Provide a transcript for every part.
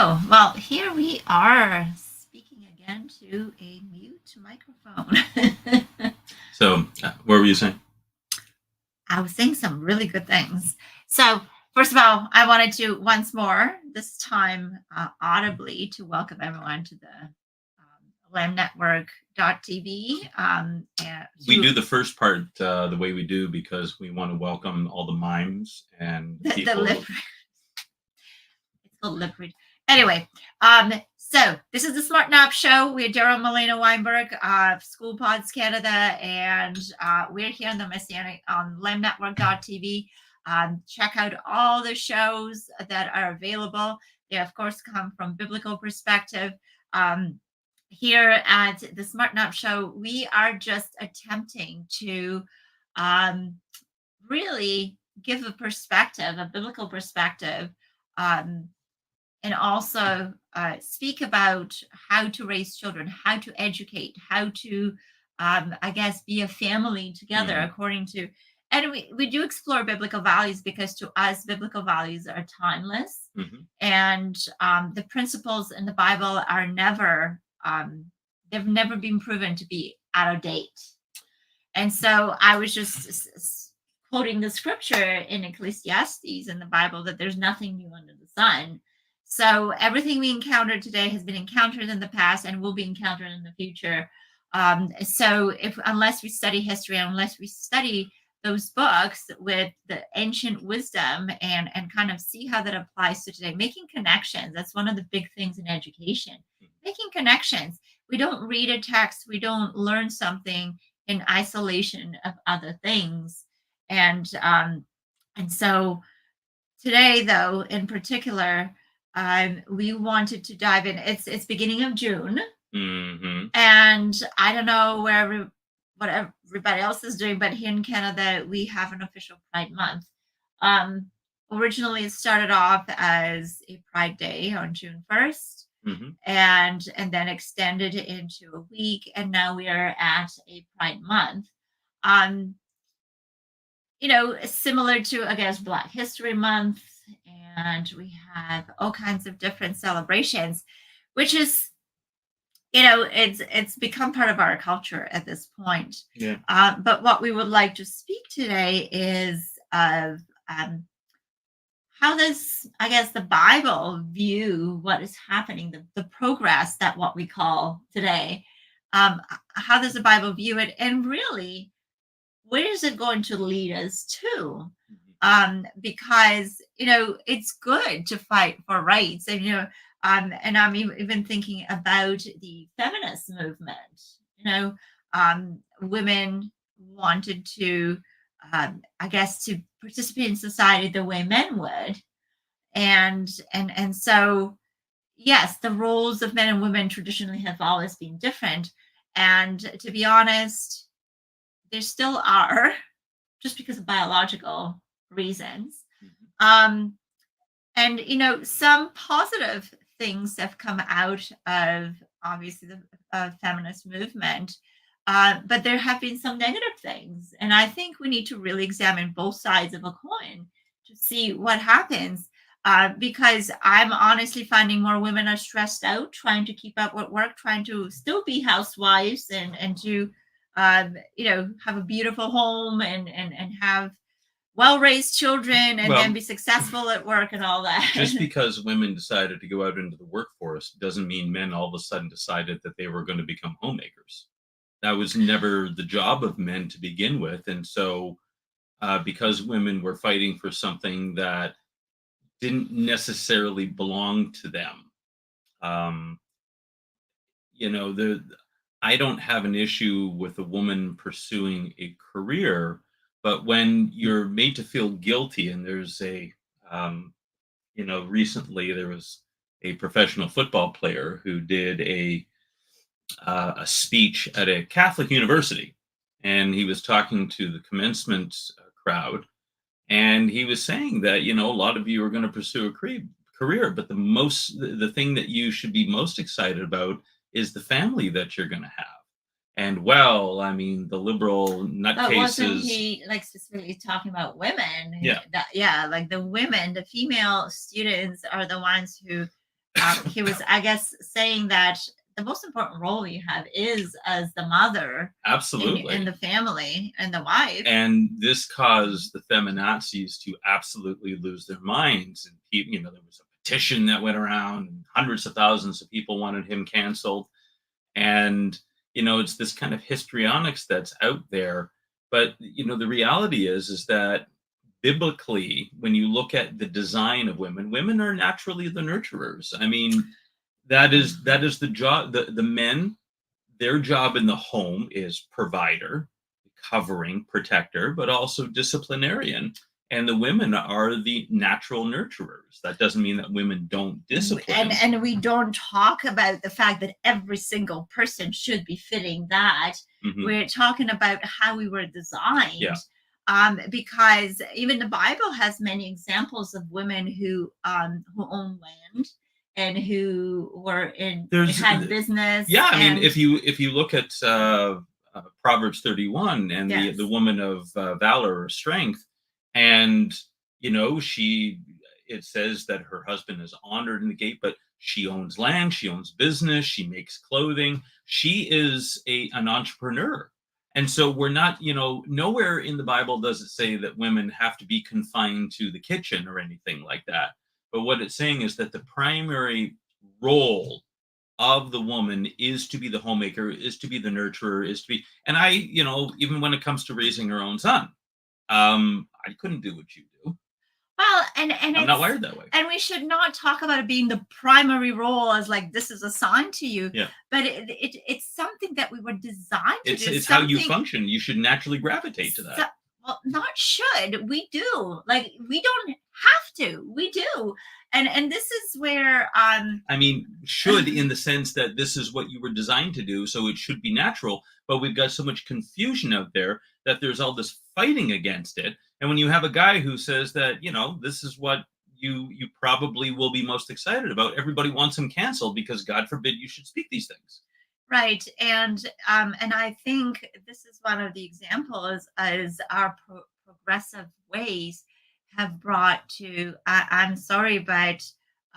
Well, here we are speaking again to a mute microphone. So, what were you saying? I was saying some really good things. So, first of all, I wanted to once more, this time audibly, to welcome everyone to the lamnetwork.tv. We do the first part the way we do because we want to welcome all the mimes and people. It's called lip read. Anyway, so this is the Smarten Up Show. We're Darryl Milena Weinberg of School Pods Canada, and we're here on the Messianic on lamnetwork.tv. Check out all the shows that are available. They, of course, come from biblical perspective. Here at the Smarten Up Show, we are just attempting to really give a perspective, a biblical perspective, and also speak about how to raise children, how to educate, how to, I guess, be a family together according to, and we do explore biblical values because to us, biblical values are timeless. And the principles in the Bible are never, they've never been proven to be out of date. And so I was just quoting the scripture in Ecclesiastes in the Bible that there's nothing new under the sun. So everything we encountered today has been encountered in the past and will be encountered in the future. So unless we study history, unless we study those books with the ancient wisdom and kind of see how that applies to today, making connections. That's one of the big things in education, making connections. We don't read a text. We don't learn something in isolation of other things. And so today, though, in particular, we wanted to dive in. It's beginning of June, and I don't know what everybody else is doing, but here in Canada, we have an official Pride Month. Originally, it started off as a Pride Day on June 1st, and then extended into a week, and now we are at a Pride Month. Similar to, I guess, Black History Month, and we have all kinds of different celebrations, which is, it's become part of our culture at this point. Yeah. But what we would like to speak today is of how does, I guess, the Bible view what is happening, the progress that what we call today. How does the Bible view it, and really, where is it going to lead us to? Because it's good to fight for rights, and and I'm even thinking about the feminist movement. Women wanted to, I guess, to participate in society the way men would, and so yes, the roles of men and women traditionally have always been different, and to be honest, there still are, just because of biological reasons. And some positive things have come out of, obviously, the feminist movement, but there have been some negative things, and I think we need to really examine both sides of a coin to see what happens, because I'm honestly finding more women are stressed out trying to keep up with work, trying to still be housewives and to have a beautiful home and have well-raised children and then be successful at work and all that. Just because women decided to go out into the workforce doesn't mean men all of a sudden decided that they were going to become homemakers. That was never the job of men to begin with. And so because women were fighting for something that didn't necessarily belong to them, I don't have an issue with a woman pursuing a career, but when you're made to feel guilty, and there's recently there was a professional football player who did a speech at a Catholic university, and he was talking to the commencement crowd, and he was saying that, a lot of you are going to pursue a career, but the thing that you should be most excited about is the family that you're going to have. And the liberal nutcases. Wasn't he specifically talking about women? Yeah. Like the women, the female students are the ones who he was, I guess, saying that the most important role you have is as the mother Absolutely. in the family and the wife. And this caused the feminazis to absolutely lose their minds. And there was a petition that went around, and hundreds of thousands of people wanted him canceled. And it's this kind of histrionics that's out there. But the reality is that biblically, when you look at the design of women are naturally the nurturers. I mean, that is the job. The men, their job in the home is provider, covering, protector, but also disciplinarian. And the women are the natural nurturers. That doesn't mean that women don't discipline. And we don't talk about the fact that every single person should be fitting that. Mhm. We're talking about how we were designed. Yeah. Because even the Bible has many examples of women who own land and who had business. Yeah, I mean, if you look at Proverbs 31 and Yes. the woman of valor or strength, and it says that her husband is honored in the gate, but she owns land, she owns business, she makes clothing, she is an entrepreneur. And so we're not, nowhere in the Bible does it say that women have to be confined to the kitchen or anything like that. But what it's saying is that the primary role of the woman is to be the homemaker, is to be the nurturer, is to be, and even when it comes to raising her own son, I couldn't do what you do. Well, and I'm not wired that way. And we should not talk about it being the primary role as like this is assigned to you. Yeah. But it's something that we were designed to do. It's how you function. You should naturally gravitate to that. Well, not should. We do. Like we don't have to. We do. And this is where I mean, should in the sense that this is what you were designed to do, so it should be natural. But we've got so much confusion out there that there's all this fighting against it. And when you have a guy who says that, this is what you probably will be most excited about, everybody wants him canceled because God forbid you should speak these things. Right. And I think this is one of the examples as our progressive ways have brought to, I'm sorry, but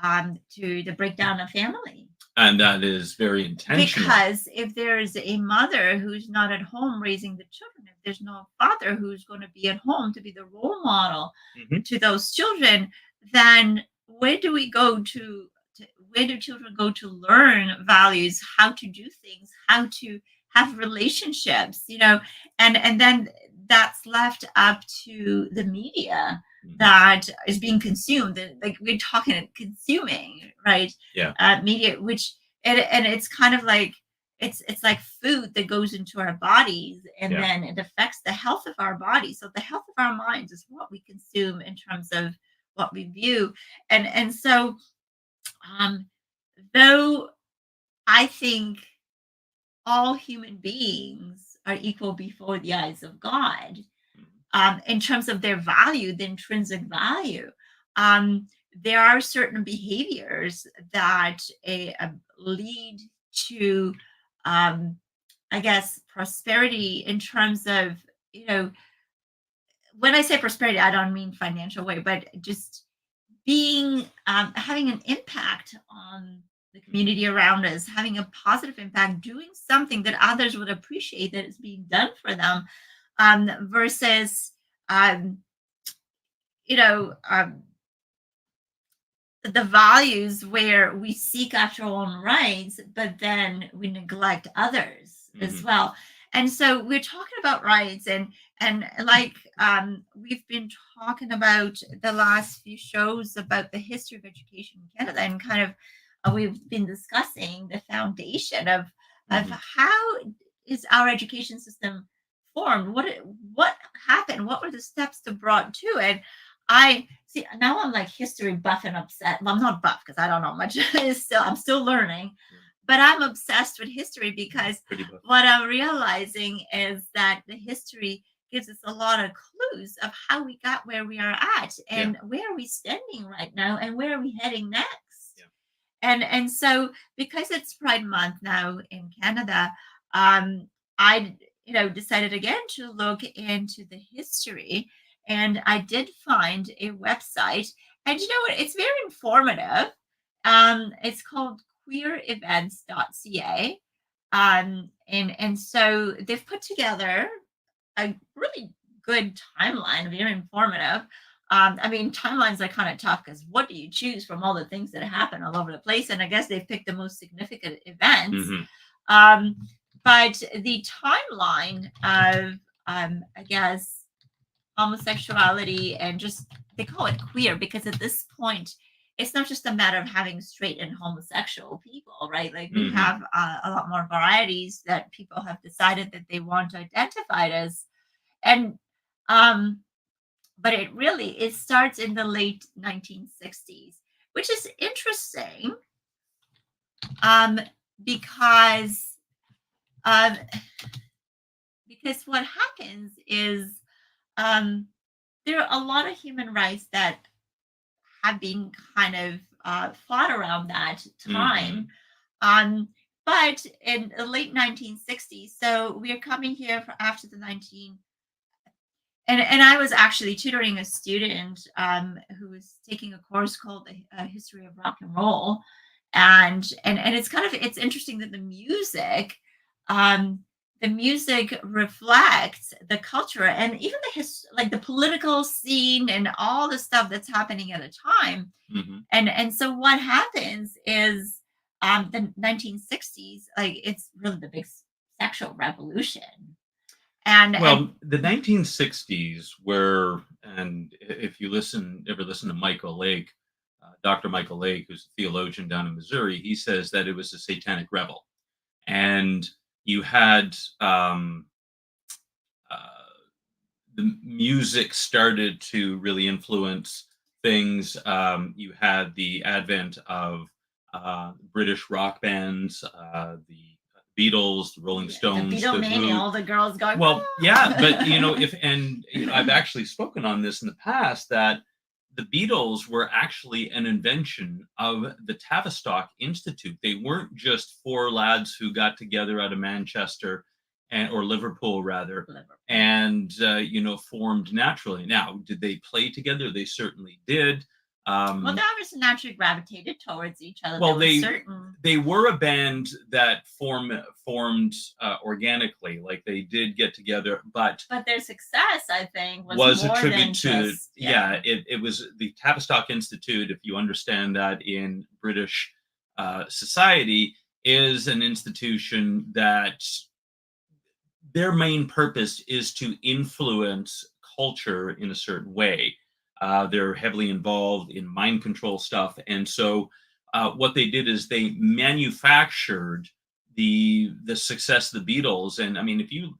to the breakdown of family. And that is very intentional. Because if there's a mother who's not at home raising the children, if there's no father who's going to be at home to be the role model to those children, then where do we go to where do children go to learn values, how to do things, how to have relationships, and then that's left up to the media that is being consumed. Like we're talking consuming, right? Yeah. Media, which and it's kind of like it's like food that goes into our bodies, and then it affects the health of our bodies. So the health of our minds is what we consume in terms of what we view, and so though I think all human beings are equal before the eyes of God. In terms of their value, the intrinsic value, there are certain behaviors that lead to, I guess, prosperity in terms of, when I say prosperity, I don't mean financial way, but just being, having an impact on the community around us, having a positive impact, doing something that others would appreciate that is being done for them. Versus, the values where we seek after our own rights, but then we neglect others as well. And so we're talking about rights, and like we've been talking about the last few shows about the history of education in Canada, and kind of we've been discussing the foundation of how is our education system formed, what happened, what were the steps that brought to it. I see now I'm like history buff and upset. Well, I'm not buff because I don't know much. I'm still learning, but I'm obsessed with history because what I'm realizing is that the history gives us a lot of clues of how we got where we are at, and where are we standing right now, and where are we heading next. And so because it's Pride Month now in Canada, I decided again to look into the history, and I did find a website, and you know what? It's very informative. It's called queerevents.ca. And so they've put together a really good timeline, very informative. I mean, timelines are kind of tough because what do you choose from all the things that happen all over the place? And I guess they've picked the most significant events. Hmm. Um, but the timeline of, I guess, homosexuality and just they call it queer because at this point it's not just a matter of having straight and homosexual people, right? Like we Hmm. have a lot more varieties that people have decided that they want to identify as. And um but it starts in the late 1960s, which is interesting, um because um because what happens is, um there are a lot of human rights that have been kind of fought around that Hmm. time. Um, but in the late 1960s, so we are coming here for after the 19, and I was actually tutoring a student who was taking a course called the History of Rock and Roll, and it's kind of it's interesting that um, the music reflects the culture and even like the political scene and all the stuff that's happening at a time. Hmm. And so what happens is, the 1960s, like it's really the big sexual revolution. And Well, the 1960s were, and if you ever listen to Michael Lake, Dr. Michael Lake, who's a theologian down in Missouri, he says that it was a satanic revel. And you had uh, the music started to really influence things. You had the advent of British rock bands, the Beatles, the Rolling yeah, the Stones, the Beatlemania, Who. all the girls going, Well, yeah, but "Ah!" I've actually spoken on this in the past that the Beatles were actually an invention of the Tavistock Institute. They weren't just four lads who got together out of Manchester or Liverpool rather, Liverpool. and formed naturally. Now, did they play together? They certainly did. Well, they Um, obviously naturally gravitated towards each other. There well, was they certain, they were a band that formed organically, like they did get together, but but their success, I think, was was a more tribute than to, just, yeah. yeah, it was the Tavistock Institute. If you understand that in British society, is an institution that their main purpose is to influence culture in a certain way. They're heavily involved in mind control stuff, and so what they did is they manufactured the success of the Beatles. And I mean, if you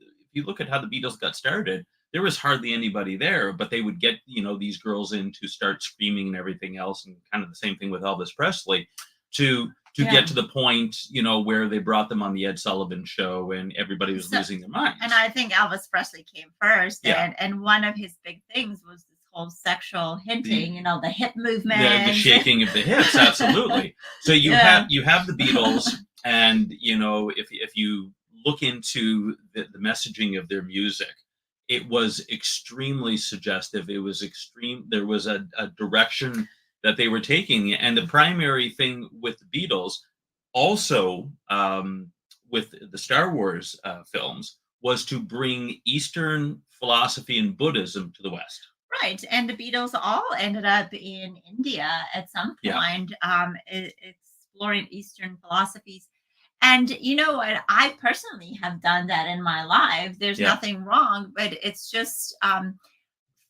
look at how the Beatles got started, there was hardly anybody there, but they would get these girls in to start screaming and everything else, and kind of the same thing with Elvis Presley to get Yeah. to the point, where they brought them on the Ed Sullivan show and everybody was So, losing their and minds. I think Elvis Presley came first, Yeah. and one of his big things was this whole sexual The hinting, the hip the movement. shaking of the hips, absolutely. So you have Yeah. you have the Beatles, and if you look into the messaging of their music, it was extremely suggestive. It was extreme. There was a direction that they were taking, and the primary thing with the Beatles, also with the Star Wars films, was to bring Eastern philosophy and Buddhism to the West. Right. And the Beatles all ended up in India at some Yeah, point, exploring Eastern philosophies. And you know what? I personally have done that in my life. There's yeah. nothing wrong, but it's just,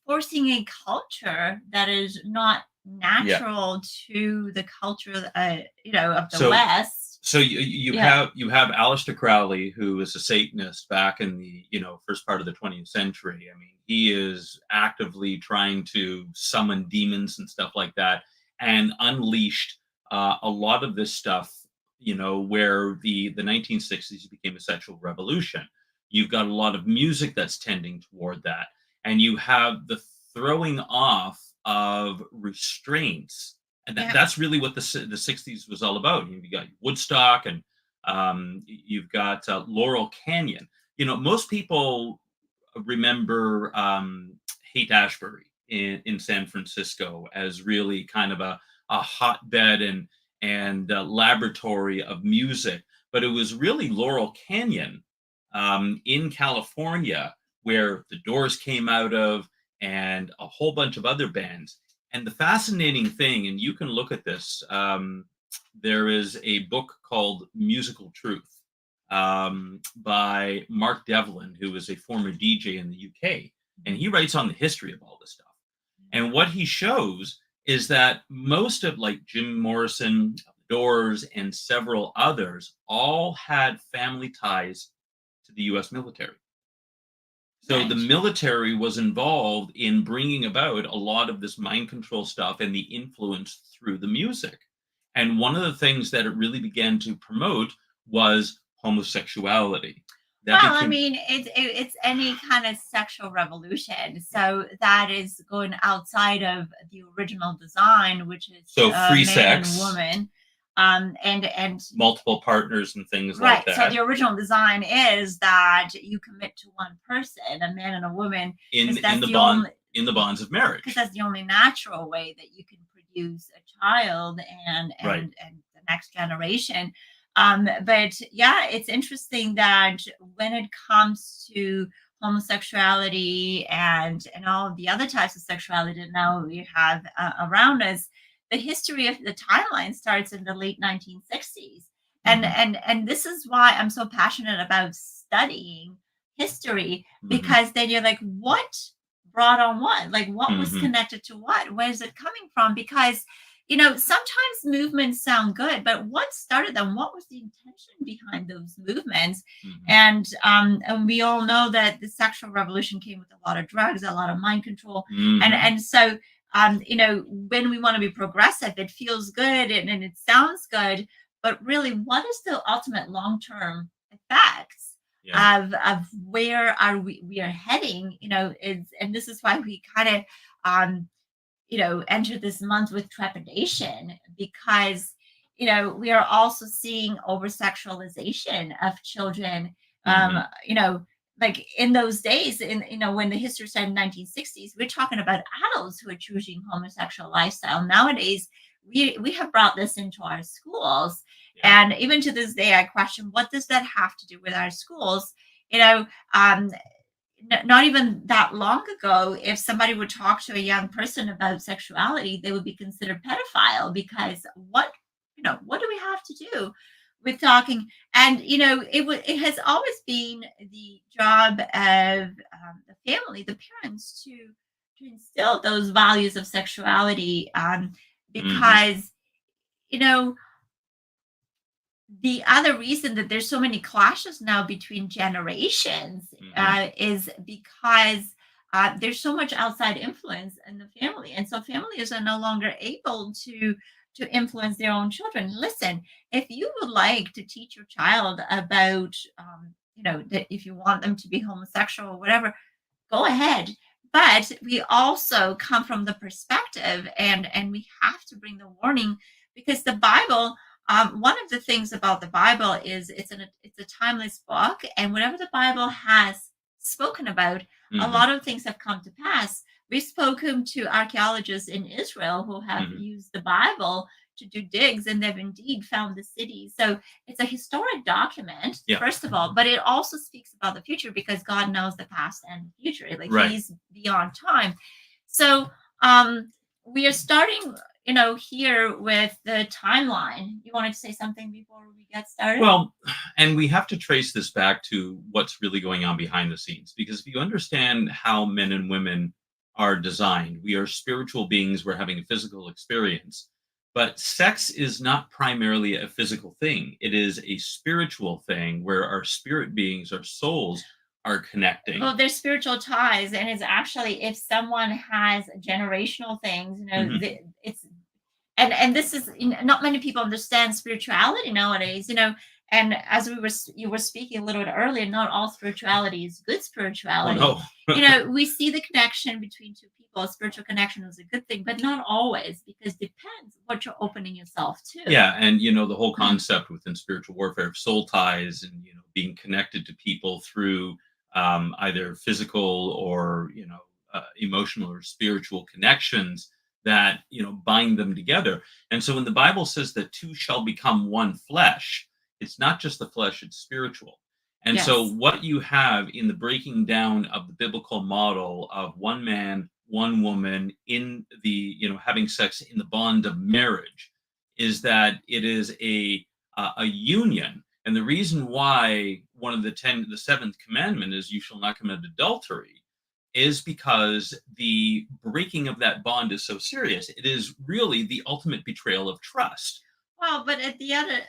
forcing a culture that is not Yeah. natural to the culture, of the So West. so you Yeah. have Aleister Crowley, who was a Satanist back in the first part of the 20th century. I mean, he is actively trying to summon demons and stuff like that, and unleashed a lot of this stuff. Where the 1960s became a sexual revolution. You've got a lot of music that's tending toward that, and you have the throwing off of restraints, and Yeah. that's really what the 60s was all about. You got Woodstock, and you've got Laurel Canyon. Most people remember Haight Ashbury in San Francisco as really kind of a hotbed, and laboratory of music. But it was really Laurel Canyon in California where the Doors came out of, and a whole bunch of other bands. And the fascinating thing, and you can look at this, there is a book called Musical Truth by Mark Devlin, who is a former DJ in the UK. And he writes on the history of all this stuff. And what he shows is that most of, like, Jim Morrison, Doors, and several others all had family ties to the US military. So the Right. military was involved in bringing about a lot of this mind control stuff and the influence through the music. And one of the things that it really began to promote was homosexuality. That Well, I became mean, it's any kind of sexual revolution. So that is going outside of the original design, which is so free man and sex, woman. And multiple partners, and things like right. So that the original design is that you commit to one person, a man and a woman, in because in that's the the bond only in the bonds of because marriage. that's the only natural way that you can produce a child and Right. the next generation. But yeah, it's interesting that when it comes to homosexuality and all of the other types of sexuality that now we have around us, the history of the timeline starts in the late 1960s. Hmm. And this is why I'm so passionate about studying history, Hmm. because then you're like, what brought on what? Like, what was Hmm. connected to what? Where is it coming from? Because, sometimes movements sound good, but what started them? What was the intention behind those movements? Hmm. And we all know that the sexual revolution came with a lot of drugs, a lot of mind control, and Hmm. and so when we want to be progressive, it feels good and it sounds good, but really, what is the ultimate long term effects Yeah. of where are we are heading? Is and this is why we kind of um enter this month with trepidation, because we are also seeing over sexualization of children. um Hmm. you know like in those days, in when the history started in 1960s, we're talking about adults who are choosing homosexual lifestyle. Nowadays, we have brought this into our schools, Yeah. and even to this day I question, what does that have to do with our schools? you know um Not even that long ago, if somebody would talk to a young person about sexuality, they would be considered pedophile, because what do we have to do with talking? And it has always been the job of the family, the parents, to instill those values of sexuality, Hmm. because you know the other reason that there's so many clashes now between generations Hmm. is because there's so much outside influence in the family, and so families are no longer able to influence their own children. Listen, if you would like to teach your child about that, if you want them to be homosexual or whatever, go ahead. But we also come from the perspective, and we have to bring the warning, because the Bible, one of the things about the Bible is it's a timeless book, and whatever the Bible has spoken about, a Hmm. lot of things have come to pass. We've spoken to archaeologists in Israel who have Hmm. used the Bible to do digs, and they've indeed found the city. So it's a historic document, Yeah. first of all, but it also speaks about the future, because God knows the past and the future. Like, Right. He's beyond time. So we are starting, here with the timeline. You wanted to say something before we get started? Well, and we have to trace this back to what's really going on behind the scenes, because if you understand how men and women are designed, we are spiritual beings, we're having a physical experience. But sex is not primarily a physical thing, it is a spiritual thing where our spirit beings, our souls, are connecting. Well, there's spiritual ties, and it's actually, if someone has generational things, Hmm. it's and this is, not many people understand spirituality nowadays. And as you were speaking a little bit earlier, not all spirituality is good Oh, spirituality. no. We see the connection between two people. A spiritual connection is a good thing, but not always, because depends what you're opening yourself to. Yeah, and the whole concept within spiritual warfare of soul ties, and being connected to people through either physical or emotional or spiritual connections. that bind them together. And so when the Bible says that two shall become one flesh, it's not just the flesh, it's spiritual. And so Yes. what you have in the breaking down of the biblical model of one man, one woman in the having sex in the bond of marriage is that it is a union. And the reason why one of the seventh commandment is you shall not commit adultery is because the breaking of that bond is so serious. It is really the ultimate betrayal of trust. Well, but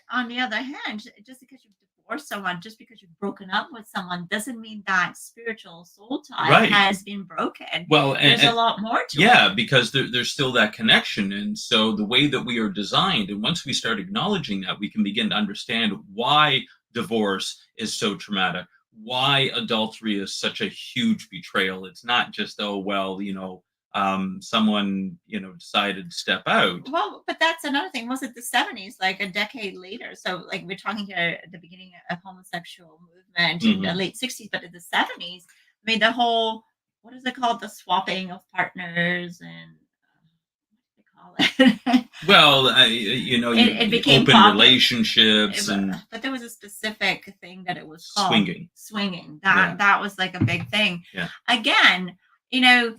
on the other hand, just because you've divorced someone, just because you've broken up with someone, doesn't mean that spiritual soul tie Right. has been broken. Well, There's a lot more to yeah, it. because there's still that connection. And so the way that we are designed, and once we start acknowledging that, we can begin to understand why divorce is so traumatic, why adultery is such a huge betrayal. It's not just, oh, well, someone, decided to step out. Well, but that's another thing. Was it the 70s, like a decade later? So, like, we're talking here at the beginning of homosexual movement in the Mhm. late 60s, but in the 70s, I mean, the whole, what is it called? The swapping of partners and what do they call it? Well, It you became open popular. relationships and But there was a specific thing that it was called swinging. swinging. Yeah. That was like a big thing. Yeah. Again, you know,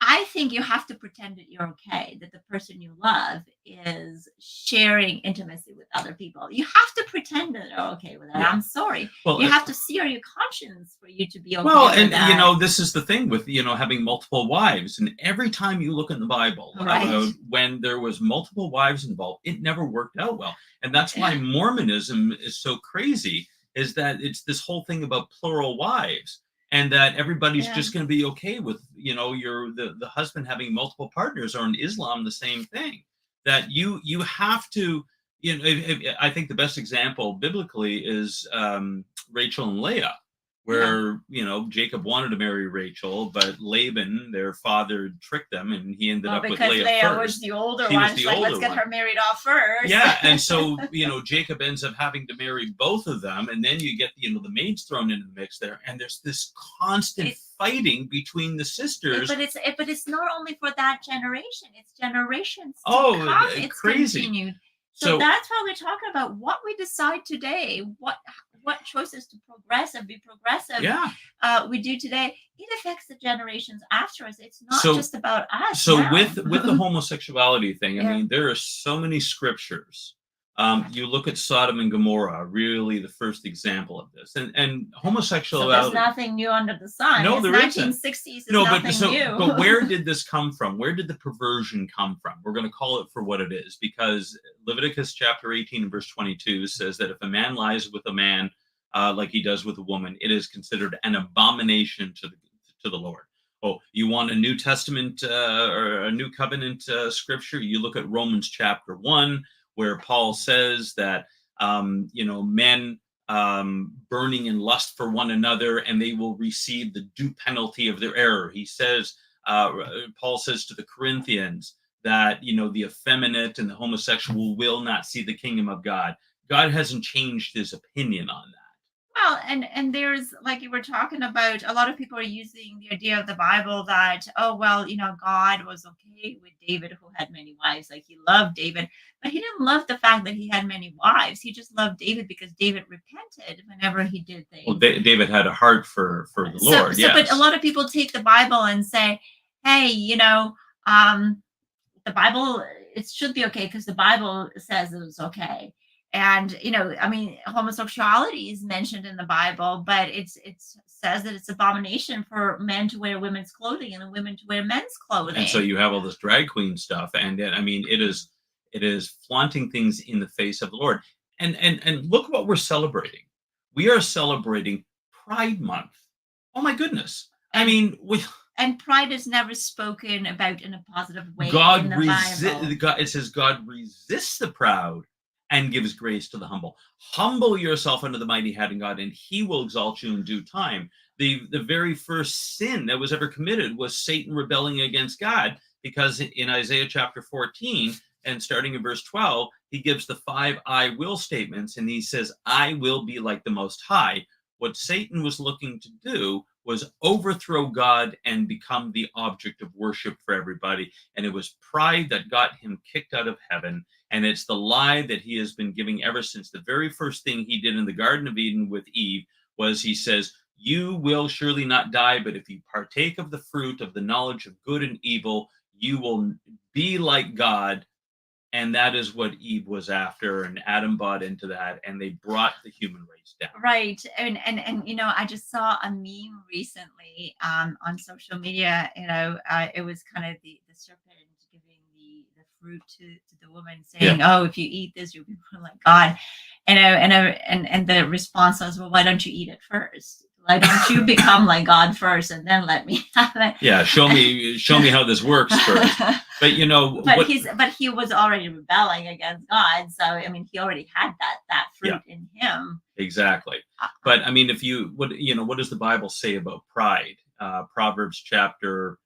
I think you have to pretend that you're okay, that the person you love is sharing intimacy with other people. You have to pretend that they're okay with that. Yeah. I'm sorry. Well, You have to sear your conscience for you to be okay Well, with and that. this is the thing with having multiple wives, and every time you look in the Bible Right. about when there was multiple wives involved, it never worked out well, and that's why Mormonism is so crazy. Is that it's this whole thing about plural wives, and that everybody's Yeah. just going to be okay with the husband having multiple partners, or in Islam the same thing. That you have to I think the best example biblically is Rachel and Leah, Yeah. where Jacob wanted to marry Rachel, but Laban, their father, tricked them, and he ended Well, up with because Leah Leah was first. the older She one. was She's the like, let's older get one. her married off first. Yeah, and so Jacob ends up having to marry both of them, and then you get the maids thrown into the mix there, and there's this constant fighting between the sisters. But it's not only for that generation; it's generations to Oh, come. It's crazy. continued. So So that's why we're talking about what we decide today, what choices to be progressive, yeah. we do today. It affects the generations after us. It's not So- just about us. So now. with the homosexuality thing, I Yeah. mean, there are so many scriptures. You look at Sodom and Gomorrah, really the first example of this, and So there's homosexuality. nothing new under the sun. No, It's there isn't. 1960s. Is No, nothing new. but where did this come from? Where did the perversion come from? We're going to call it for what it is, because Leviticus chapter 18 and verse 22 says that if a man lies with a man like he does with a woman, it is considered an abomination to the Lord. Oh, you want a New Testament or a New Covenant scripture? You look at Romans chapter 1, where Paul says that men burning in lust for one another, and they will receive the due penalty of their error. He says, Paul says to the Corinthians that the effeminate and the homosexual will not see the kingdom of God. God hasn't changed his opinion on that. Well, and there's, like you were talking about, a lot of people are using the idea of the Bible that, oh well, God was okay with David, who had many wives. Like, he loved David, but he didn't love the fact that he had many wives. He just loved David because David repented whenever he did things. Well, David had a heart for the Lord. Yes. But a lot of people take the Bible and say, hey, the Bible, it should be okay because the Bible says it was okay. And I mean, homosexuality is mentioned in the Bible, but it says that it's abomination for men to wear women's clothing and women to wear men's clothing. And so you have all this drag queen stuff, and I mean, it is flaunting things in the face of the Lord. And look what we're celebrating. We are celebrating Pride Month. Oh my goodness! I mean, and pride is never spoken about in a positive way. God in the Bible. It says God resists the proud and gives grace to the humble. Humble yourself under the mighty hand of God, and he will exalt you in due time. The very first sin that was ever committed was Satan rebelling against God, because in Isaiah chapter 14, and starting in verse 12, he gives the 5 I will statements, and he says, I will be like the Most High. What Satan was looking to do was overthrow God and become the object of worship for everybody. And it was pride that got him kicked out of heaven. And it's the lie that he has been giving ever since. The very first thing he did in the Garden of Eden with Eve was he says, "You will surely not die, but if you partake of the fruit of the knowledge of good and evil, you will be like God." And that is what Eve was after, and Adam bought into that, and they brought the human race down. Right. And I just saw a meme recently on social media. It was kind of the serpent giving the fruit to the woman, saying, Yeah. "Oh, if you eat this, you'll be more like God." And the response was, "Well, why don't you eat it first? Why don't you become like God first, and then let me have it?" Yeah, show me how this works first. But But he was already rebelling against God, so I mean, he already had that fruit in him. Exactly. But I mean, what does the Bible say about pride? Proverbs chapter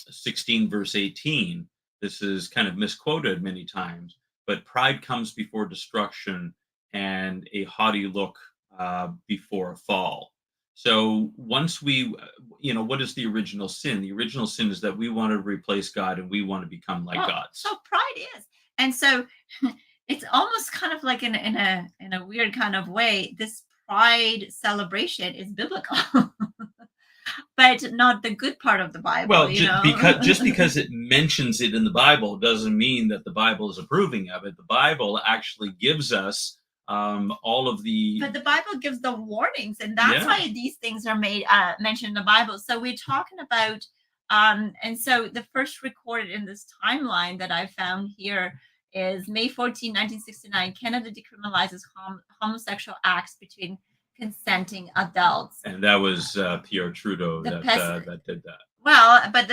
16, verse 18. This is kind of misquoted many times, but pride comes before destruction, and a haughty look before a fall. So once what is the original sin? The original sin is that we want to replace God and we want to become like God. So pride is, and so it's almost kind of like in a weird kind of way. This pride celebration is biblical, but not the good part of the Bible. Well, just because it mentions it in the Bible doesn't mean that the Bible is approving of it. The Bible actually gives us all of the. But the Bible gives the warnings, and that's why these things are mentioned in the Bible. So we're talking about, and so the first recorded in this timeline that I found here is May 14, 1969. Canada decriminalizes homosexual acts between consenting adults. And that was Pierre Trudeau that did that. Well, but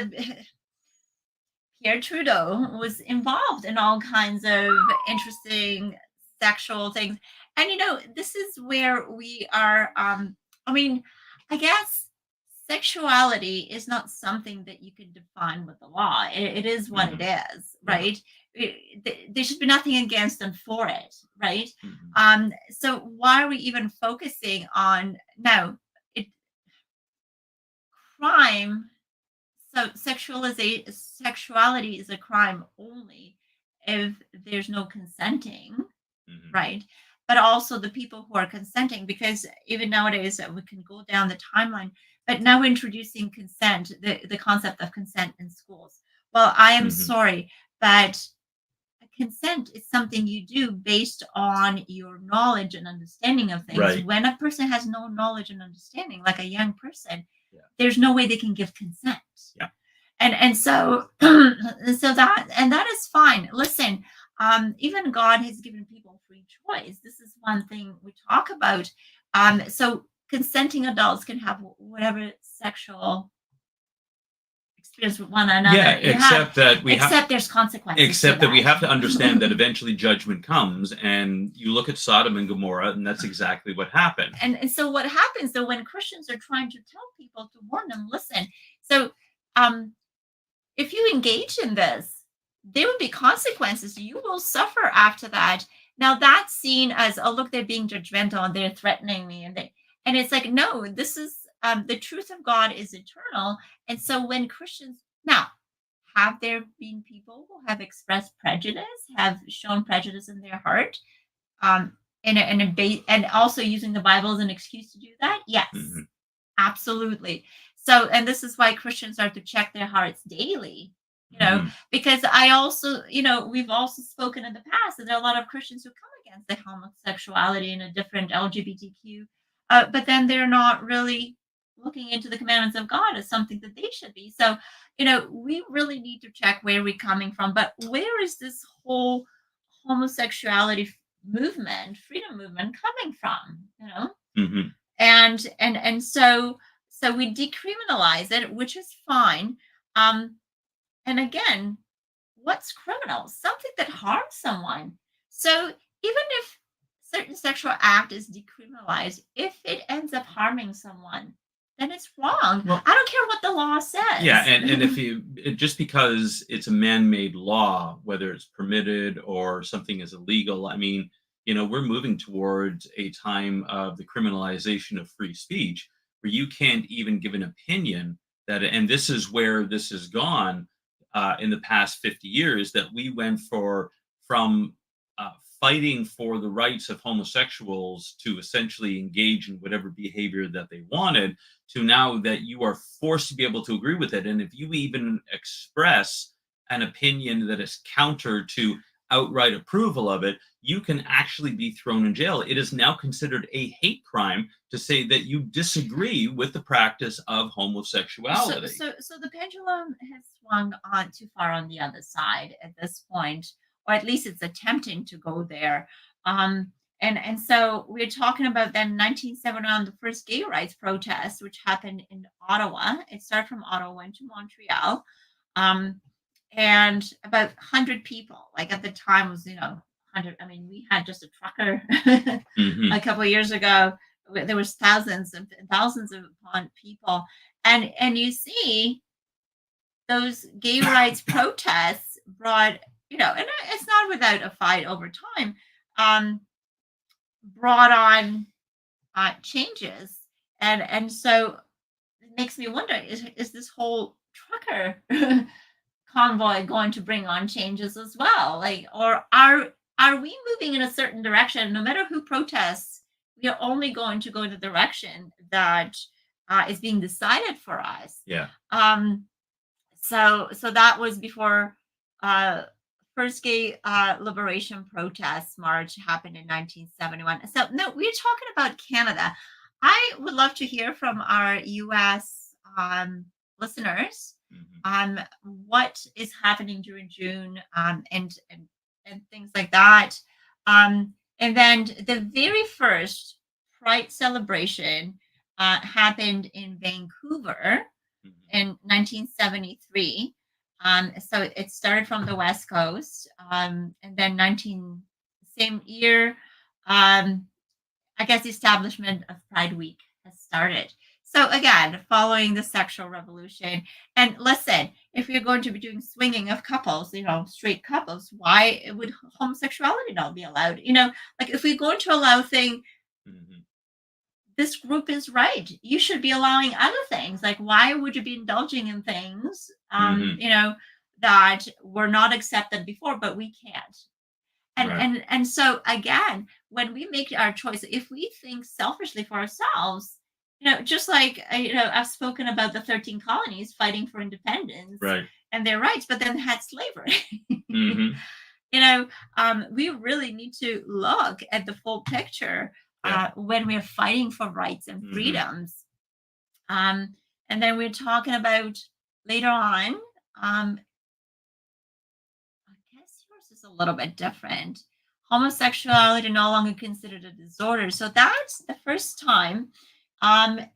Pierre Trudeau was involved in all kinds of interesting sexual things. And this is where we are. I mean, I guess sexuality is not something that you can define with the law. It is what it is, right? There should be nothing against and for it, right? So why are we even focusing on now? Crime. So sexuality is a crime only if there's no consenting, right? But also the people who are consenting, because even nowadays we can go down the timeline, but now introducing consent, the concept of consent in schools. Well, I am sorry, but consent is something you do based on your knowledge and understanding of things. Right. When a person has no knowledge and understanding, like a young person, there's no way they can give consent. Yeah. And so that is fine. Listen, even God has given people free choice. This is one thing we talk about. So consenting adults can have whatever sexual experience with one another. Yeah, except there's consequences. Except that we have to understand that eventually judgment comes, and you look at Sodom and Gomorrah, and that's exactly what happened. And so what happens though when Christians are trying to tell people, to warn them, listen. So if you engage in this, there will be consequences. You will suffer after that. Now that's seen as, oh, look, they're being judgmental and they're threatening me, and it's like, no, this is the truth of God is eternal. And so when Christians, now, have there been people who have expressed prejudice, have shown prejudice in their heart, and also using the Bible as an excuse to do that? Yes, absolutely. So, and this is why Christians are to check their hearts daily, because I also, we've also spoken in the past that there are a lot of Christians who come against the homosexuality and a different LGBTQ, but then they're not really looking into the commandments of God as something that they should be. So, we really need to check where we're coming from. But where is this whole homosexuality freedom movement coming from? And so we decriminalize it, which is fine. And again, what's criminal? Something that harms someone. So even if certain sexual act is decriminalized, if it ends up harming someone, then it's wrong. Well, I don't care what the law says. Yeah, and if just because it's a man-made law, whether it's permitted or something is illegal, I mean, we're moving towards a time of the criminalization of free speech. where you can't even give an opinion that, and this is where this has gone in the past 50 years, that we went from uh, fighting for the rights of homosexuals to essentially engage in whatever behavior that they wanted, to now that you are forced to be able to agree with it. And if you even express an opinion that is counter to outright approval of it, you can actually be thrown in jail. It is now considered a hate crime to say that you disagree with the practice of homosexuality. So the pendulum has swung on too far on the other side at this point, or at least it's attempting to go there. Um, and so we're talking about then 1971, the first gay rights protest, which happened in Ottawa. It started from Ottawa, went to Montreal. Um, and about 100 people, like at the time was, 100. I mean, we had just a trucker Mhm. a couple of years ago. There was thousands and thousands of people, and you see those gay rights protests brought, and it's not without a fight over time, um, brought on changes, and so it makes me wonder: is this whole trucker convoy going to bring on changes as well? Like, or are we moving in a certain direction? No matter who protests, we are only going to go in the direction that is being decided for us. Yeah. So that was before uh, first gay liberation protest march happened in 1971. So no, we're talking about Canada. I would love to hear from our U.S. Listeners Mhm. what is happening during June, and things like that. And then the very first Pride celebration happened in Vancouver Mhm. in 1973. So it started from the West Coast, and then same year, I guess the establishment of Pride Week has started. So again, following the sexual revolution. And listen, if you're going to be doing swinging of couples, straight couples, why would homosexuality not be allowed? Like if we're going to allow thing, Mhm. this group is right. You should be allowing other things. Like why would you be indulging in things, Mhm. that were not accepted before, but we can't? and Right. and and so again, when we make our choice, if we think selfishly for ourselves, just like I've spoken about the 13 colonies fighting for independence Right. and their rights, but then had slavery. Mhm. you know we really need to look at the full picture Yeah. when we're fighting for rights and Mhm. freedoms. um, and then we're talking about later on. I guess yours is a little bit different. Homosexuality no longer considered a disorder. So that's the first time,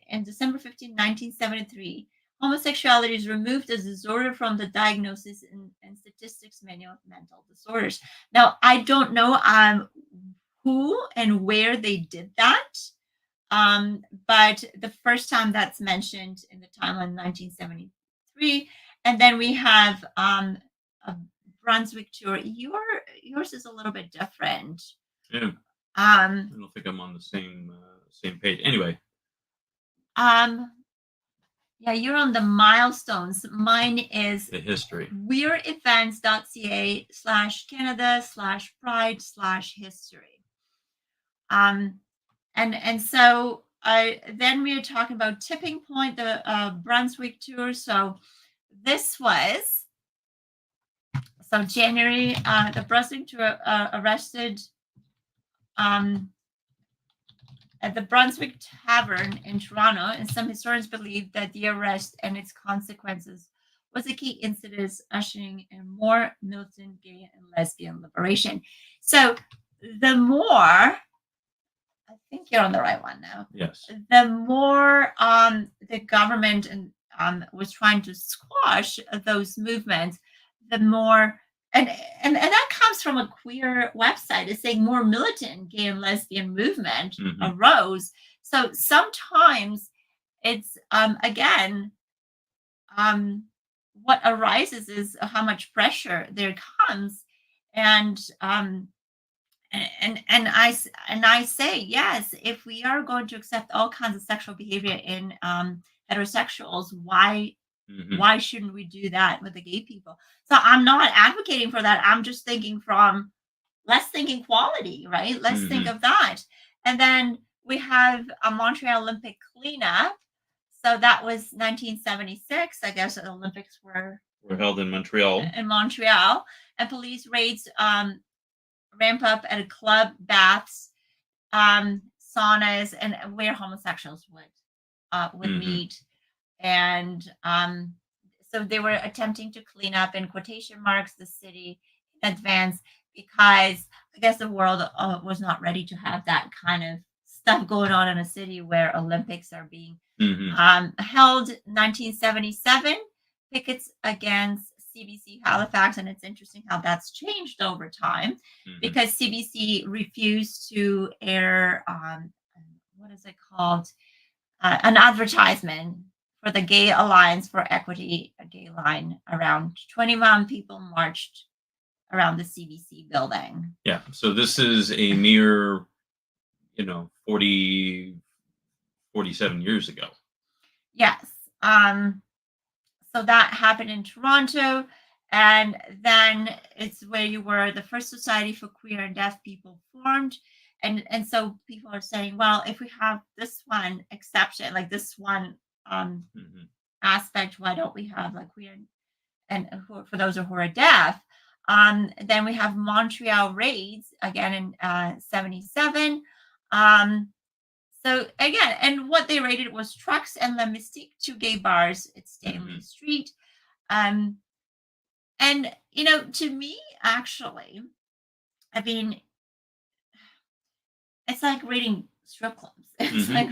in December 15, 1973, homosexuality is removed as a disorder from the diagnosis and statistics manual of mental disorders. Now, I don't know who and where they did that, but the first time that's mentioned in the timeline, 1973. And then we have a Brunswick tour. Yours is a little bit different. Yeah. Um, I don't think I'm on the same page. Anyway, um, yeah, you're on the milestones. Mine is the history. weareevents.ca/Canada/pride/history. And so then we are talking about tipping point, the Brunswick tour. So this was January. The Brunswick tour arrested um, at the Brunswick Tavern in Toronto, and some historians believe that the arrest and its consequences was a key incident ushering in more militant gay and lesbian liberation. So the more, I think you're on the right one now. Yes. The more the government was trying to squash those movements, the more, and that comes from a queer website. It's saying more militant gay and lesbian movement Mhm. arose. So sometimes it's again, um, what arises is how much pressure there comes, and And I say yes. If we are going to accept all kinds of sexual behavior in heterosexuals, Hmm. why shouldn't we do that with the gay people? So I'm not advocating for that. I'm just thinking from, let's think equality, right? Let's think Hmm. of that. And then we have a Montreal Olympic cleanup. So that was 1976. I guess the Olympics were We're held in Montreal. in Montreal, and police raids ramp up at a club, baths, saunas, and where homosexuals would Hmm. meet. And so they were attempting to clean up, in quotation marks, the city in advance, because I guess the world was not ready to have that kind of stuff going on in a city where Olympics are being Hmm. held. 1977, pickets against CBC Halifax, and it's interesting how that's changed over time, Hmm. because CBC refused to air what is it called, an advertisement for the Gay Alliance for Equity, a gay line. Around 21 people marched around the CBC building. Yeah. So this is a mere, 40, 47 years ago. Yes. So that happened in Toronto. And then it's where you were the first society for queer and deaf people formed. And so people are saying, well, if we have this one exception, like this one Hmm. aspect, why don't we have like queer and for those who are deaf? Then we have Montreal raids again in 77. Um, so again, and what they raided was Trucks and La Mystique, two gay bars at Stanley Hmm. Street. Um, and to me, actually, I mean, it's like raiding strip clubs. It's Hmm. like,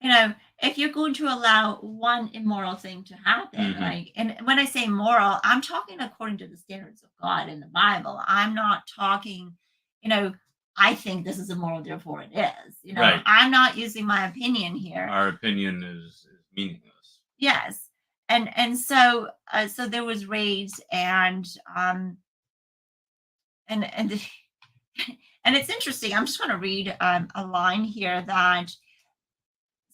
you know, if you're going to allow one immoral thing to happen, Hmm. like, and when I say moral, I'm talking according to the standards of God in the Bible. I'm not talking, you know, I think this is immoral, therefore it is. Right. I'm not using my opinion here. Our opinion is meaningless. Yes. And so there was raids, and and it's interesting. I'm just going to read a line here that,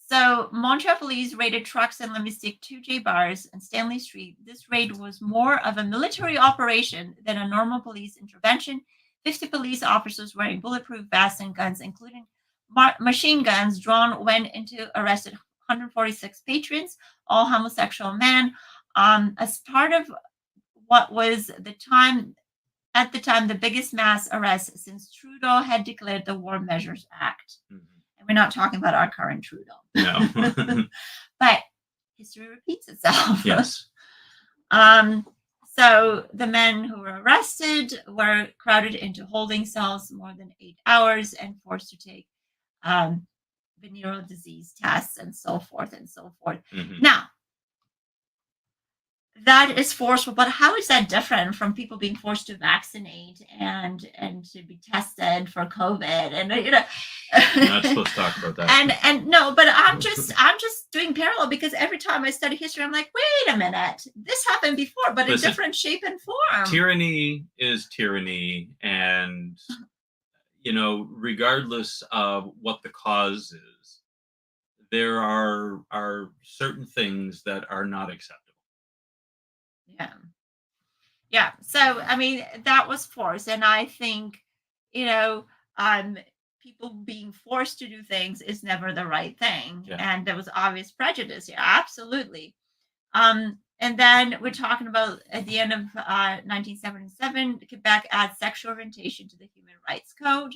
so Montreal police raided Trucks and Lemistic, two J bars and Stanley Street. This raid was more of a military operation than a normal police intervention. 50 police officers wearing bulletproof vests and guns, including machine guns, drawn, went into arrested 146 patrons, all homosexual men, as part of what was at the time the biggest mass arrest since Trudeau had declared the War Measures Act. Mhm. And we're not talking about our current Trudeau. No. But history repeats itself. Yes. So the men who were arrested were crowded into holding cells more than 8 hours and forced to take venereal disease tests and so forth and so forth. Hmm. Now, that is forceful, but how is that different from people being forced to vaccinate and to be tested for COVID? And We're not supposed to talk about that. and no, but I'm just doing parallel, because every time I study history, I'm like, wait a minute, this happened before, but Listen, in different shape and form. Tyranny is tyranny, and regardless of what the cause is, there are certain things that are not acceptable. Yeah. Yeah. So I mean, that was forced, and I think, you know, um, people being forced to do things is never the right thing, Yeah. and there was obvious prejudice here. Absolutely. And then we're talking about at the end of 1977, Quebec adds sexual orientation to the Human Rights Code.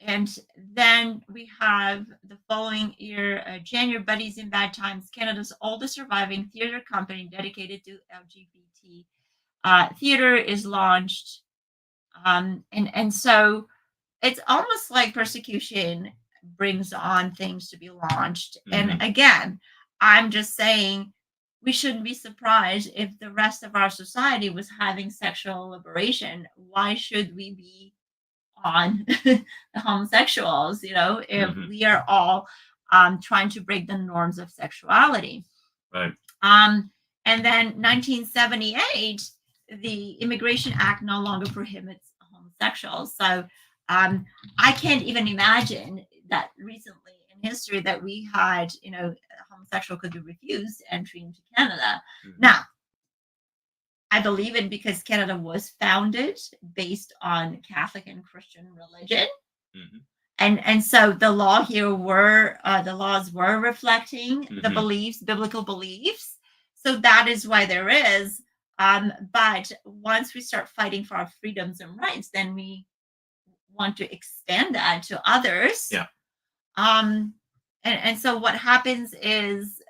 And then we have the following year, January Buddies in Bad Times, Canada's oldest surviving theater company dedicated to LGBT theater, is launched. And so it's almost like persecution brings on things to be launched. Mm-hmm. And again, I'm just saying, we shouldn't be surprised if the rest of our society was having sexual liberation. Why should we be on the homosexuals, if Mm-hmm. we are all trying to break the norms of sexuality? Right. And then 1978, the Immigration Act no longer prohibits homosexuals. So I can't even imagine that recently in history that we had, a homosexual could be refused entry into Canada. Mhm. Now, I believe it because Canada was founded based on Catholic and Christian religion. Mhm. And so the laws were reflecting the Mhm. beliefs, biblical beliefs. So that is why there is. But once we start fighting for our freedoms and rights, then we want to expand that to others. Yeah. And so what happens is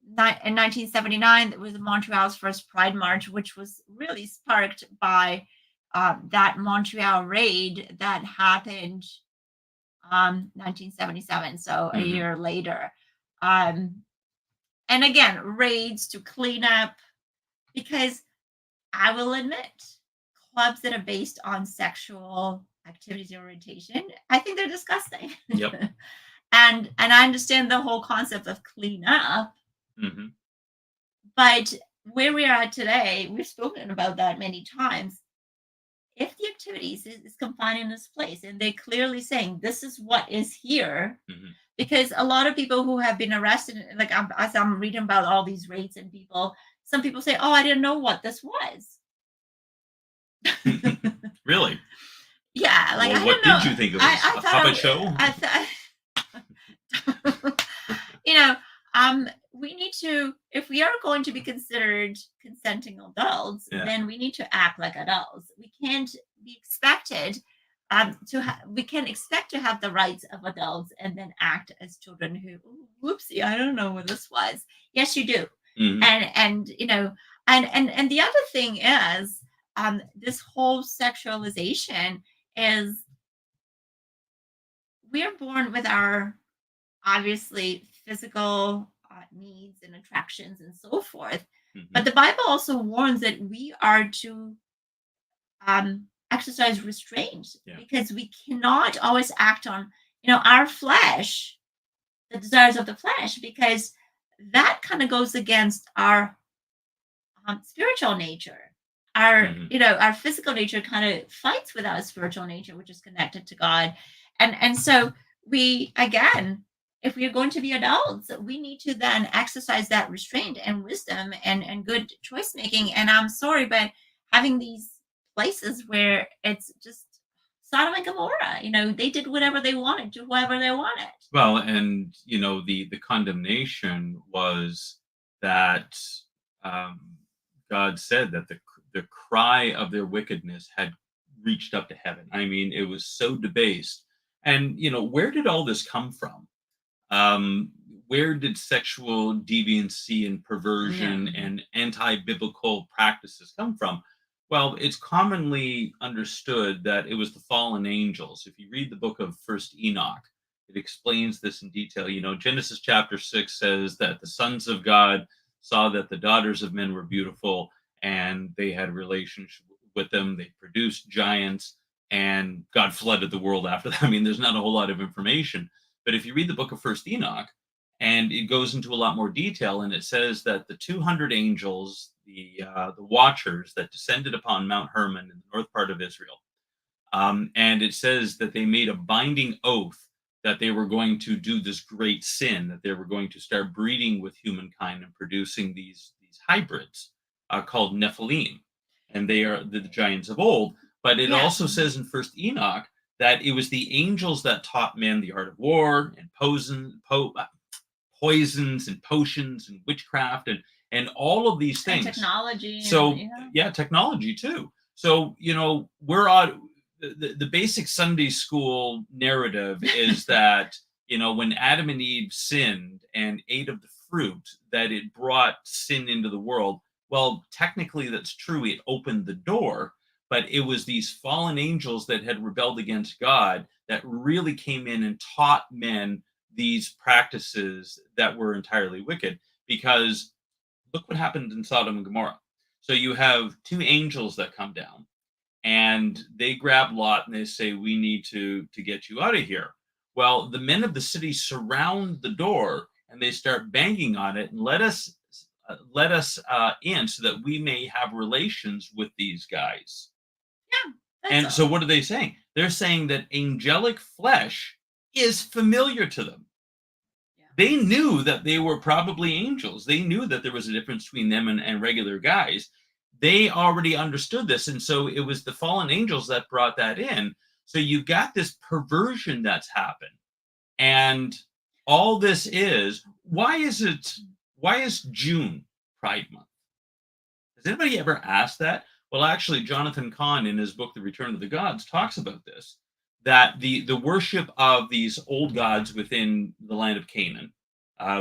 in 1979, there was Montreal's first Pride March, which was really sparked by that Montreal raid that happened 1977, so a Mhm. year later. Um, and again, raids to clean up, because I will admit, clubs that are based on sexual activity orientation, I think they're disgusting. Yep. And I understand the whole concept of clean up, Mhm. but where we are at today, we've spoken about that many times. If the activities is confined in this place and they're clearly saying this is what is here, Mhm. because a lot of people who have been arrested, like as I'm reading about all these raids and people, some people say, oh, I didn't know what this was. Really? Yeah, like Well, I what don't know. did you think it was? I A thought puppet show? you know, we need to, if we are going to be considered consenting adults, Yeah. then we need to act like adults. We can't be expected we can expect to have the rights of adults and then act as children who, "Ooh, whoopsie, I don't know what this was." Yes, you do. Mhm. And the other thing is, this whole sexualization is, we are born with our obviously physical needs and attractions and so forth. But Mhm. the Bible also warns that we are to exercise restraint, Yeah. because we cannot always act on, our flesh, the desires of the flesh, because that kind of goes against our spiritual nature. Mhm. Our physical nature kind of fights with our spiritual nature, which is connected to God. And so we, again, if we are going to be adults, we need to then exercise that restraint and wisdom and good choice making. And I'm sorry, but having these places where it's just Sodom and Gomorrah, they did whatever they wanted to whoever they wanted. Well, and the condemnation was that um, God said that the cry of their wickedness had reached up to heaven. I mean, it was so debased. And where did all this come from? Um, where did sexual deviancy and perversion Yeah. and anti-biblical practices come from? Well, it's commonly understood that it was the fallen angels. If you read the book of First Enoch, it explains this in detail. Genesis chapter 6 says that the sons of God saw that the daughters of men were beautiful and they had relationship with them. They produced giants and God flooded the world after that. I mean, there's not a whole lot of information, but if you read the book of First Enoch, and it goes into a lot more detail, and it says that the 200 angels, the watchers that descended upon Mount Hermon in the north part of Israel, and it says that they made a binding oath that they were going to do this great sin, that they were going to start breeding with humankind and producing these hybrids called Nephilim, and they are the giants of old. But it Yeah. also says in First Enoch that it was the angels that taught men the art of war and poisons and potions and witchcraft and all of these And things. technology, and So yeah, technology too. So we're on the basic Sunday school narrative is that when Adam and Eve sinned and ate of the fruit, that it brought sin into the world. Well, technically that's true. It opened the door, but it was these fallen angels that had rebelled against God that really came in and taught men these practices that were entirely wicked. Because look what happened in Sodom and Gomorrah. So you have two angels that come down and they grab Lot and they say, "We need to get you out of here." Well, the men of the city surround the door and they start banging on it and let us in so that we may have relations with these guys. And That's so all. what are they saying? They're saying that angelic flesh is familiar to them. Yeah. They knew that they were probably angels. They knew that there was a difference between them and regular guys. They already understood this. And so it was the fallen angels that brought that in. So you've got this perversion that's happened. And all this is, why is June Pride Month? Has anybody ever asked that? Well, actually, Jonathan Cahn, in his book, The Return of the Gods, talks about this, that the worship of these old gods within the land of Canaan,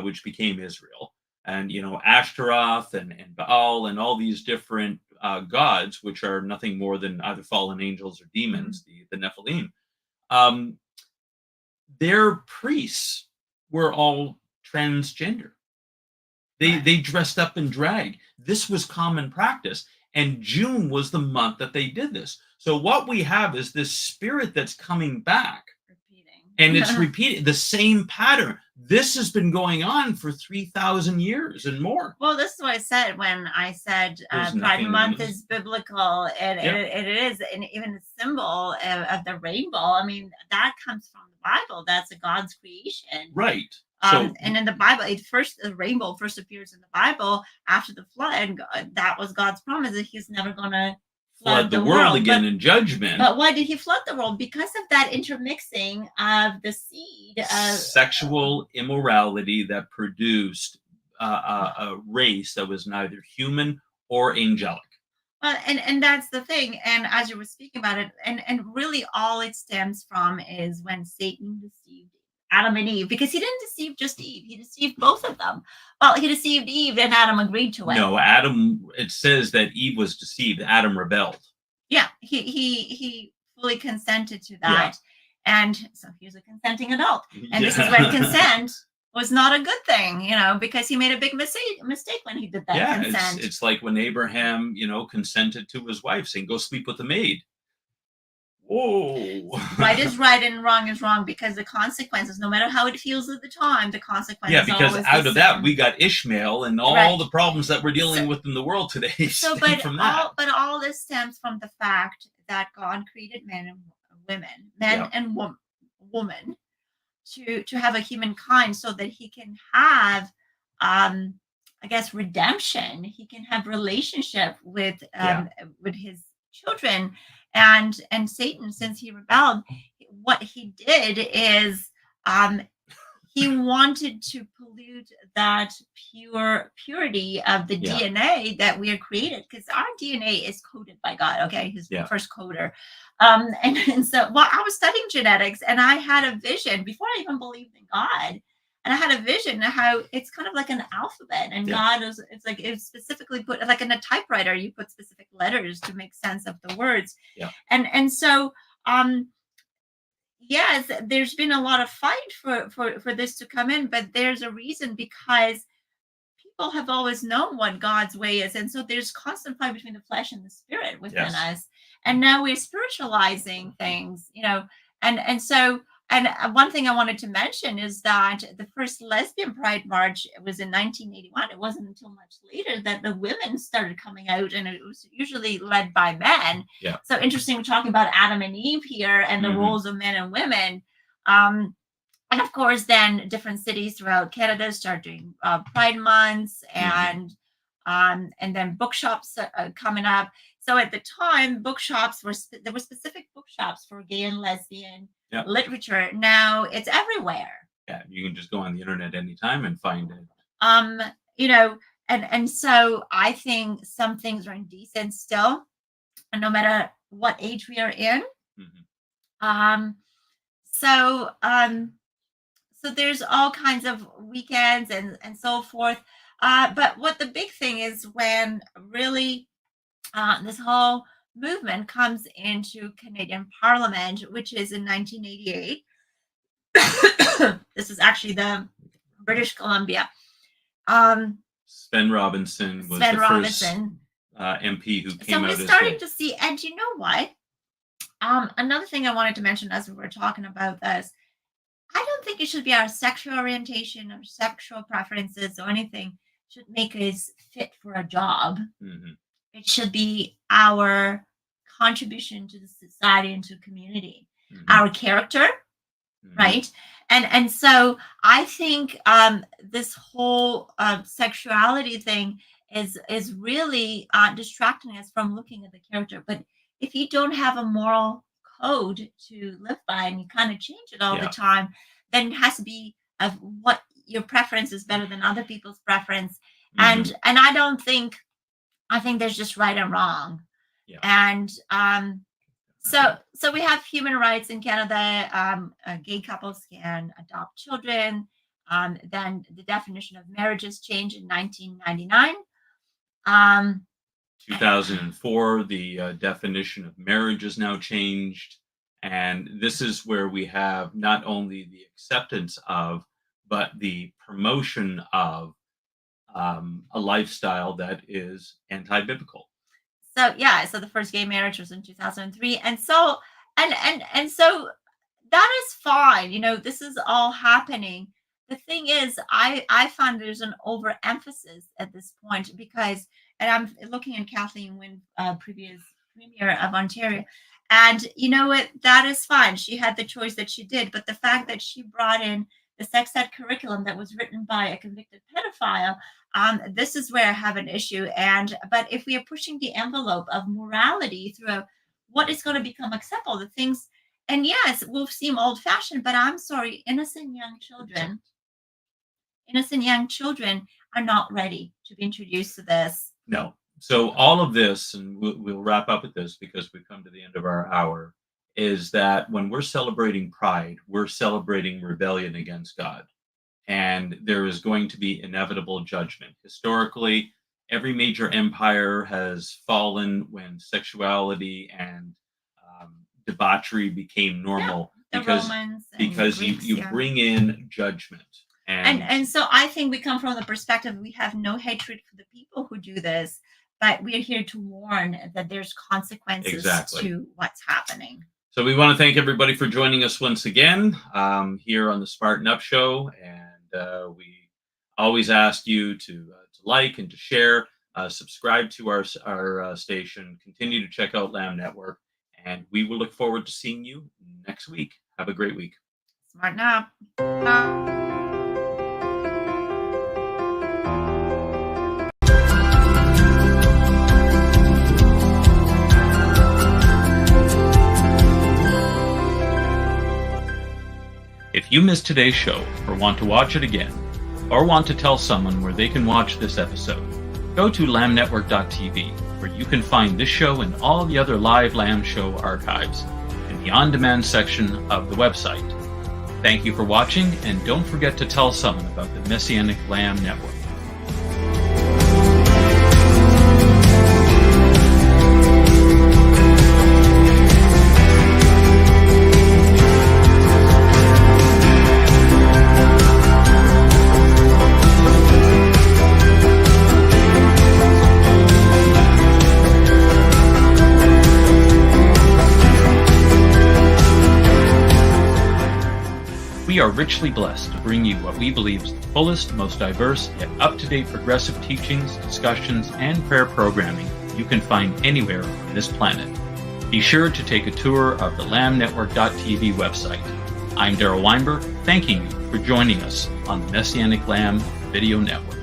which became Israel, and, Ashtaroth and Baal and all these different gods, which are nothing more than either fallen angels or demons, the Nephilim, um, their priests were all transgender. They dressed up in drag. This was common practice, and June was the month that they did this. So what we have is this spirit that's coming back, Repeating. and it's repeating the same pattern. This has been going on for 3,000 years and more. Well, this is what I said when I said There's Pride nothing Month new. is biblical, and Yeah. it is, and even the symbol of the rainbow. I mean, that comes from the Bible. That's a God's creation. Right. So And in the Bible, the rainbow first appears in the Bible after the flood. That was God's promise that He's never going to flood the world again in judgment. But why did He flood the world? Because of that intermixing of the seed of sexual immorality that produced a race that was neither human or angelic. Well, and that's the thing. And as you were speaking about it, and really all it stems from is when Satan deceived Adam and Eve, because he didn't deceive just Eve, he deceived both of them. Well, he deceived Eve, and Adam agreed to it. No, Adam. It says that Eve was deceived. Adam rebelled. Yeah, he fully consented to that, and so he was a consenting adult. And this is when consent was not a good thing, because he made a big mistake when he did that consent. It's like when Abraham, consented to his wife, saying, "Go sleep with the maid." Whoa. Right is right and wrong is wrong, because the consequences, no matter how it feels at the time, the consequences. Yeah, because out of that we got Ishmael and all the problems that we're dealing with in the world today. So, but all this stems from the fact that God created men and women, and woman, to have a humankind, so that He can have, I guess, redemption. He can have relationship with His children. And Satan, since he rebelled, what he did is he wanted to pollute that purity of the DNA that we are created, because our DNA is coded by God. Okay, He's the first coder. And so, I was studying genetics, and I had a vision before I even believed in God. And I had a vision of how it's kind of like an alphabet, and God is, it's specifically put, like in a typewriter, you put specific letters to make sense of the words. Yeah. And so, yes, there's been a lot of fight for this to come in, but there's a reason, because people have always known what God's way is. And so there's constant fight between the flesh and the spirit within us. And now we're spiritualizing things, and so. And one thing I wanted to mention is that the first lesbian pride march was in 1981. It wasn't until much later that the women started coming out, and it was usually led by men. Yeah. So interesting, we're talking about Adam and Eve here, and the roles of men and women. And of course, then different cities throughout Canada start doing Pride months, and then bookshops coming up. So at the time, there were specific bookshops for gay and lesbian literature. Now it's everywhere. Yeah, you can just go on the internet anytime and find it. And so I think some things are indecent still, no matter what age we are in. So there's all kinds of weekends and so forth. But what the big thing is, when really this whole movement comes into Canadian Parliament, which is in 1988. This is actually the British Columbia. Sven Robinson was the first MP who came out. So we're starting to see, and you know what? Another thing I wanted to mention as we were talking about this, I don't think it should be our sexual orientation or sexual preferences or anything should make us fit for a job. It should be our contribution to the society and to community, Mhm. our character, Mhm. right? And so I think this whole sexuality thing is really distracting us from looking at the character. But if you don't have a moral code to live by and you kind of change it all the Yeah. time, then it has to be of what your preference is better than other people's preference. Mhm. And I think there's just right and wrong. Yeah. And so we have human rights in Canada. Gay couples can adopt children. Then the definition of marriages changed in 1999. Um, 2004, the definition of marriage is now changed. And this is where we have not only the acceptance of, but the promotion of a lifestyle that is anti-biblical. so yeah, so the first gay marriage was in 2003, and so and so that is fine. This is all happening. The thing is, I find there's an overemphasis at this point because, and I'm looking at Kathleen Wynne, previous premier of Ontario, and you know what? That is fine. She had the choice that she did, but the fact that she brought in the sex ed curriculum that was written by a convicted pedophile, this is where I have an issue. But if we are pushing the envelope of morality through what is going to become acceptable, the things, and yes, it will seem old fashioned, but I'm sorry, innocent young children are not ready to be introduced to this. No. So all of this, and we'll wrap up with this because we've come to the end of our hour, is that when we're celebrating Pride, we're celebrating rebellion against God. And there is going to be inevitable judgment. Historically, every major empire has fallen when sexuality and debauchery became normal The because Romans and because Greeks, you yeah. bring in judgment. And so I think we come from the perspective we have no hatred for the people who do this, but we are here to warn that there's consequences Exactly. to what's happening. So we want to thank everybody for joining us once again here on the Smarten Up Show, and we always ask you to like and to share, subscribe to our station, continue to check out Lamb Network, and we will look forward to seeing you next week. Have a great week. Smarten up. If you missed today's show or want to watch it again, or want to tell someone where they can watch this episode, go to lamnetwork.tv, where you can find this show and all the other live Lamb Show archives in the on-demand section of the website. Thank you for watching, and don't forget to tell someone about the Messianic Lamb Network. We are richly blessed to bring you what we believe is the fullest, most diverse, yet up-to-date progressive teachings, discussions, and prayer programming you can find anywhere on this planet. Be sure to take a tour of the lambnetwork.tv website. I'm Darryl Weinberg, thanking you for joining us on the Messianic Lamb Video Network.